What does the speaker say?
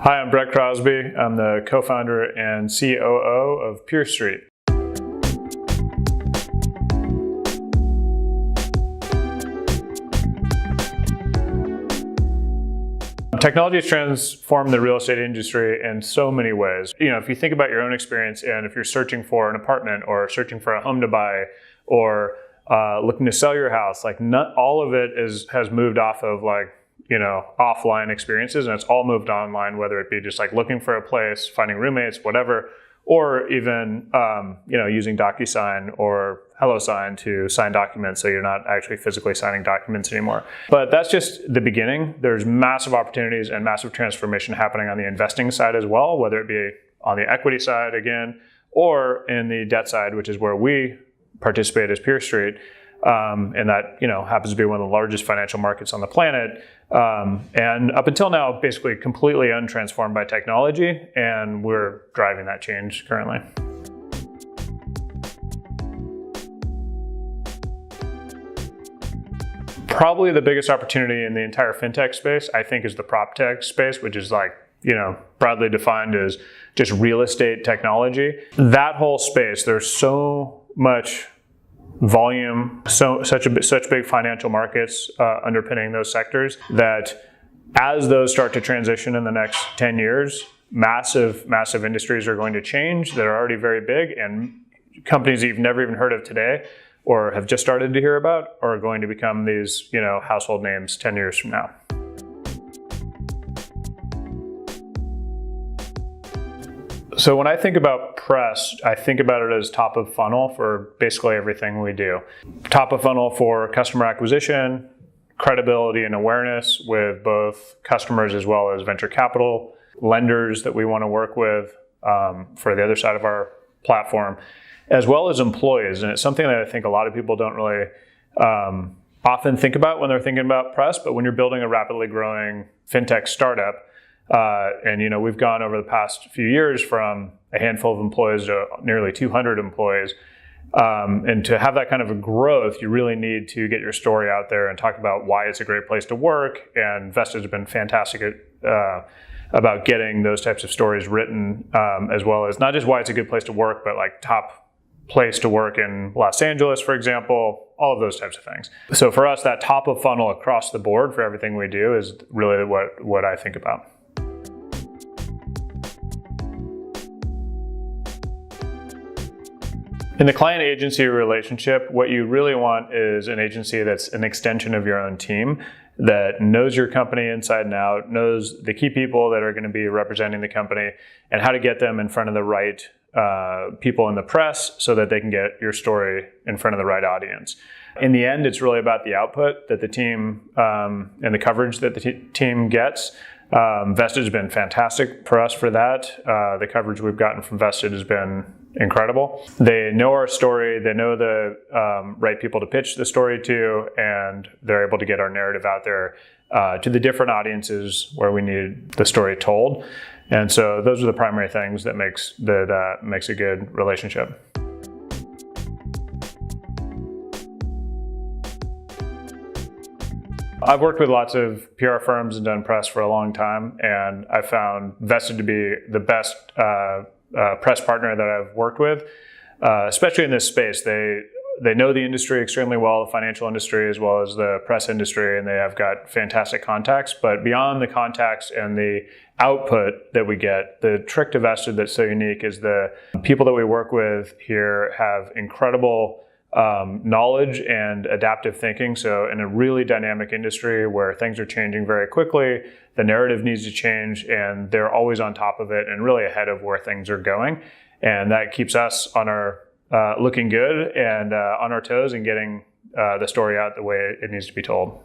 Hi, I'm Brett Crosby. I'm the co-founder and COO of PeerStreet. Technology has transformed the real estate industry in so many ways. If you think about your own experience and if you're searching for an apartment or searching for a home to buy or looking to sell your house, not all of it has moved off of offline experiences, and it's all moved online, whether it be just looking for a place, finding roommates, whatever, or even using DocuSign or HelloSign to sign documents so you're not actually physically signing documents anymore. But that's just the beginning. There's massive opportunities and massive transformation happening on the investing side as well, whether it be on the equity side again, or in the debt side, which is where we participate as PeerStreet. And that happens to be one of the largest financial markets on the planet. And up until now, basically completely untransformed by technology, and we're driving that change currently. Probably the biggest opportunity in the entire fintech space, I think, is the prop tech space, which is broadly defined as just real estate technology. That whole space, there's so much volume, such big financial markets underpinning those sectors, that as those start to transition in the next 10 years, massive industries are going to change that are already very big, and companies that you've never even heard of today or have just started to hear about are going to become these household names 10 years from now. So when I think about press, I think about it as top of funnel for basically everything we do. Top of funnel for customer acquisition, credibility and awareness with both customers as well as venture capital, lenders that we want to work with for the other side of our platform, as well as employees. And it's something that I think a lot of people don't really often think about when they're thinking about press, but when you're building a rapidly growing fintech startup, and we've gone over the past few years from a handful of employees to nearly 200 employees. And to have that kind of a growth, you really need to get your story out there and talk about why it's a great place to work. And Vestige has been fantastic about getting those types of stories written, as well as not just why it's a good place to work, but top place to work in Los Angeles, for example, all of those types of things. So for us, that top of funnel across the board for everything we do is really what I think about. In the client agency relationship, what you really want is an agency that's an extension of your own team, that knows your company inside and out, knows the key people that are going to be representing the company, and how to get them in front of the right people in the press so that they can get your story in front of the right audience. In the end, it's really about the output that the team and the coverage that the team gets. Vestige has been fantastic for us for that. The coverage we've gotten from Vestige has been incredible. They know our story, they know the right people to pitch the story to, and they're able to get our narrative out there to the different audiences where we need the story told. And so those are the primary things that makes a good relationship. I've worked with lots of PR firms and done press for a long time, and I found Vestige to be the best press partner that I've worked with, especially in this space. They know the industry extremely well, the financial industry as well as the press industry, and they have got fantastic contacts. But beyond the contacts and the output that we get, the trick to Vestige that's so unique is the people that we work with here have incredible knowledge and adaptive thinking. So in a really dynamic industry where things are changing very quickly, the narrative needs to change, and they're always on top of it and really ahead of where things are going. And that keeps us on our looking good and on our toes and getting the story out the way it needs to be told.